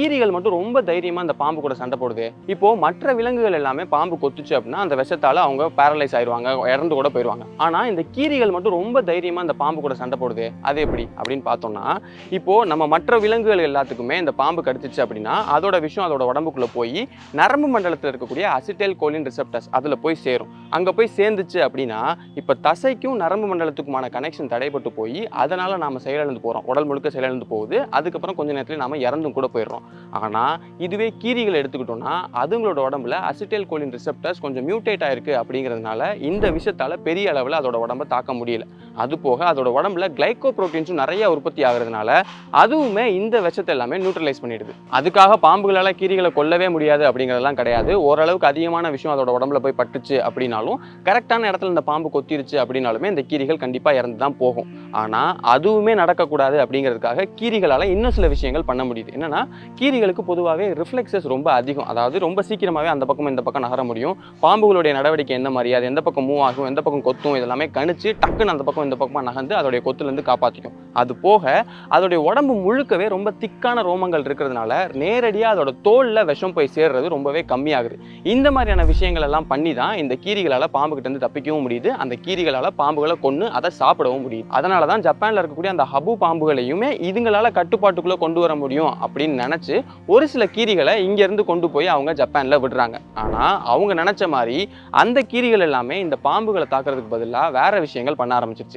கீரிகள் மட்டும் ரொம்ப தைரியமா அந்த பாம்பு கூட சண்டை போடுது. இப்போ மற்ற விலங்குகள் எல்லாமே பாம்பு கொத்துச்சு அப்படின்னா அந்த விஷத்தால அவங்க பேரலைஸ் ஆயிடுவாங்க, இறந்து கூட போயிடுவாங்க. ஆனா இந்த கீரிகள் மட்டும் ரொம்ப தைரியமா அந்த பாம்பு கூட சண்டை போடுது. அது எப்படி அப்படின்னு பார்த்தோம்னா, இப்போ நம்ம மற்ற விலங்குகள் எல்லாத்துக்குமே இந்த பாம்பு கடிச்சிச்சு அப்படின்னா அதோட விஷயம் அதோட உடம்புக்குள்ள போய் நரம்பு மண்டலத்தில் இருக்கக்கூடிய அசிட்டைல் கோலின் ரிசெப்டர்ஸ் அதுல போய் சேரும். அங்க போய் சேர்ந்துச்சு அப்படின்னா இப்ப தசைக்கும் நரம்பு மண்டலத்துக்குமான கனெக்ஷன் தடைபட்டு போய் அதனால நாம செயலிழந்து போறோம். உடல் முழுக்க செயலிழந்து போகுது. அதுக்கப்புறம் கொஞ்ச நேரத்துல நாம இறந்தும் கூட போயிடுறோம். ஆனா இதுவே கீரிகள் எடுத்துக்கிட்டோம்னா அதுங்களோட உடம்புல அசிட்டைல் கோலின் ரிசெப்டர்ஸ் கொஞ்சம் மியூட்டேட் ஆயிருக்கு அப்படிங்கிறதுனால இந்த விஷயத்தால பெரிய அளவில் அதோட உடம்பை தாக்க முடியல. அது போக அதோட உடம்புல கிளைகோ புரோட்டீன்ஸும் நிறைய உற்பத்தி ஆகுறதுனால அதுவுமே இந்த விஷத்தை எல்லாமே நியூட்ரலைஸ் பண்ணிடுது. அதுக்காக பாம்புகளால கீரிகளை கொல்லவே முடியாது அப்படிங்கிறதெல்லாம் கிடையாது. ஓரளவுக்கு அதிகமான விஷயம் அதோட உடம்புல போய் பட்டுச்சு அப்படின்னாலும் கரெக்டான இடத்துல இந்த பாம்பு கொத்திருச்சு அப்படின்னாலுமே இந்த கீரிகள் கண்டிப்பா இறந்து தான் போகும். ஆனா அதுவுமே நடக்கக்கூடாது அப்படிங்கிறதுக்காக கீரிகளால இன்னும் சில விஷயங்கள் பண்ண முடியுது. என்னன்னா கீரிகளுக்கு பொதுவாகவே ரிஃப்ளெக்ஸஸ் ரொம்ப அதிகம். அதாவது ரொம்ப சீக்கிரமாகவே அந்த பக்கம் இந்த பக்கம் நகர முடியும். பாம்புகளுடைய நடவடிக்கை எந்த மாதிரி, அது எந்த பக்கம் மூவ் ஆகும், எந்த பக்கம் கொத்தும், இதெல்லாமே கணிச்சு டக்குன்னு அந்த பக்கம் இந்த பக்கமாக நகர்ந்து அதோடைய கொத்துலேருந்து காப்பாற்றிக்கும். அது போக அதோடைய உடம்பு முழுக்கவே ரொம்ப திக்கான ரோமங்கள் இருக்கிறதுனால நேரடியாக அதோட தோலில் விஷம் போய் சேர்றது ரொம்பவே கம்மியாகுது. இந்த மாதிரியான விஷயங்கள் எல்லாம் பண்ணி தான் இந்த கீரிகளால் பாம்புகிட்ட இருந்து தப்பிக்கவும் முடியுது. அந்த கீரிகளால் பாம்புகளை கொன்று அதை சாப்பிடவும் முடியுது. அதனால தான் ஜப்பானில் இருக்கக்கூடிய அந்த ஹபு பாம்புகளையுமே இதுங்களால் கட்டுப்பாட்டுக்குள்ளே கொண்டு வர முடியும் அப்படின்னு நினச்சி ஒரு சில கீரிகளை இங்கேருந்து கொண்டு போய் அவங்க ஜப்பானில் விடுறாங்க. ஆனால் அவங்க நினச்ச மாதிரி அந்த கீரிகள் எல்லாமே இந்த பாம்புகளை தாக்குறதுக்கு பதிலாக வேற விஷயங்கள் பண்ண ஆரம்பிச்சிருச்சு.